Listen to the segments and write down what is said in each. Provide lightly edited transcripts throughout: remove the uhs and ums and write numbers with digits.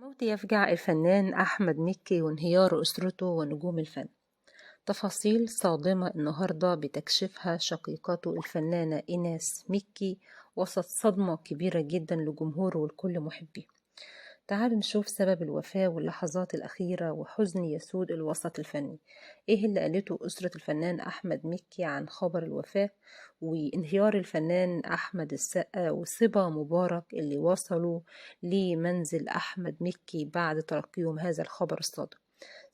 موت يفجع الفنان أحمد مكي وانهيار أسرته ونجوم الفن. تفاصيل صادمة النهاردة بتكشفها شقيقته الفنانة إيناس مكي وسط صدمة كبيرة جدا لجمهوره ولكل محبيه. تعالوا نشوف سبب الوفاة واللحظات الأخيرة وحزن يسود الوسط الفني. إيه اللي قالته أسرة الفنان أحمد مكي عن خبر الوفاة وانهيار الفنان أحمد السقا وصبا مبارك اللي وصلوا لمنزل أحمد مكي بعد تلقيهم هذا الخبر الصادم.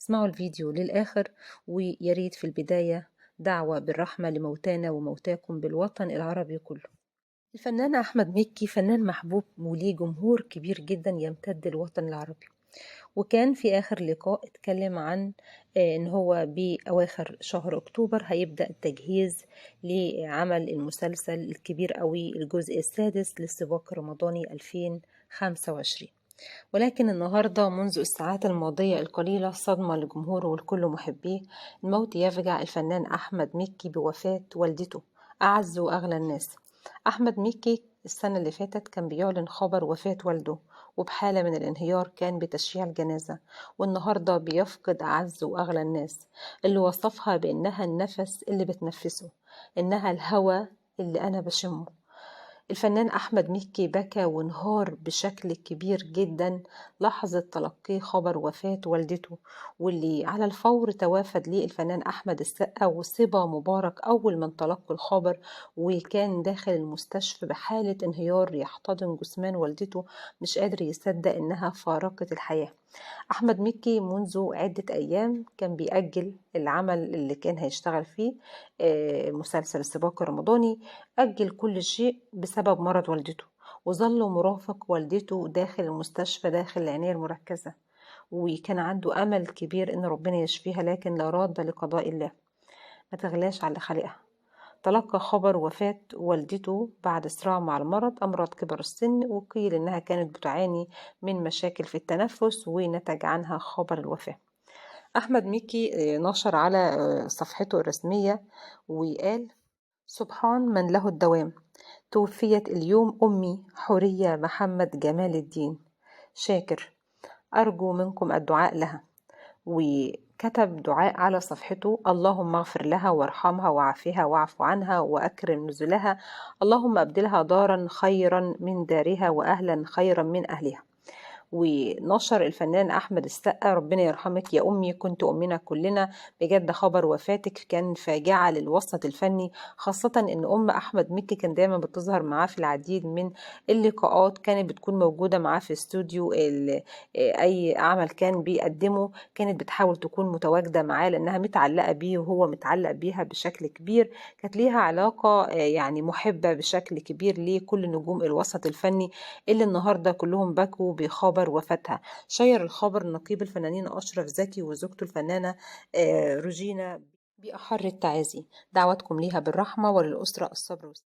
اسمعوا الفيديو للآخر، وياريت في البداية دعوة بالرحمة لموتانا وموتاكم بالوطن العربي كله. الفنان أحمد مكي فنان محبوب وليه جمهور كبير جدا يمتد الوطن العربي، وكان في آخر لقاء اتكلم عن إن هو بأواخر شهر أكتوبر هيبدأ التجهيز لعمل المسلسل الكبير قوي الجزء السادس للسباق الرمضاني 2025. ولكن النهاردة منذ الساعات الماضية القليلة صدمة لجمهوره ولكل محبيه. الموت يفجع الفنان أحمد مكي بوفاة والدته أعز وأغلى الناس. أحمد مكي السنة اللي فاتت كان بيعلن خبر وفاة والده وبحالة من الانهيار كان بتشييع الجنازة، والنهاردة بيفقد أعز وأغلى الناس اللي وصفها بأنها النفس اللي بتنفسه، إنها الهوى اللي أنا بشمه. الفنان أحمد مكي بكى وانهار بشكل كبير جدا لحظة تلقيه خبر وفاة والدته، واللي على الفور توافد ليه الفنان أحمد السقا وصبا مبارك أول من تلقوا الخبر، وكان داخل المستشفى بحالة انهيار يحتضن جثمان والدته مش قادر يصدق إنها فارقت الحياة. أحمد مكي منذ عدة أيام كان بيأجل العمل اللي كان هيشتغل فيه مسلسل السباق الرمضاني، أجل كل شيء بسبب مرض والدته، وظل مرافق والدته داخل المستشفى داخل العناية المركزة، وكان عنده أمل كبير إن ربنا يشفيها، لكن لا راد لقضاء الله، ما تغلاش على خالقها. تلقى خبر وفاة والدته بعد صراع مع المرض، أمراض كبر السن، وقيل إنها كانت بتعاني من مشاكل في التنفس ونتج عنها خبر الوفاة. أحمد مكي نشر على صفحته الرسمية وقال: سبحان من له الدوام، توفيت اليوم أمي حورية محمد جمال الدين شاكر، أرجو منكم الدعاء لها. وكتب دعاء على صفحته: اللهم اغفر لها وارحمها وعافها واعف عنها وأكرم نزلها، اللهم أبدلها دارا خيرا من دارها وأهلا خيرا من أهلها. ونشر الفنان أحمد السقا: ربنا يرحمك يا أمي، كنت أمنا كلنا، بجد خبر وفاتك كان فاجعة للوسط الفني، خاصة إن أم أحمد مكي كان دايما بتظهر معاه في العديد من اللقاءات، كانت بتكون موجودة معاه في استوديو أي عمل كان بيقدمه كانت بتحاول تكون متواجدة معاه لأنها متعلقة بيه وهو متعلق بيها بشكل كبير، كانت ليها علاقة يعني محبة بشكل كبير لكل نجوم الوسط الفني اللي النهاردة كلهم بكوا بخبر وفاتها. شير الخبر نقيب الفنانين أشرف زكي وزوجته الفنانة روجينا بأحر التعازي، دعوتكم ليها بالرحمة وللأسرة الصبر والسلامة.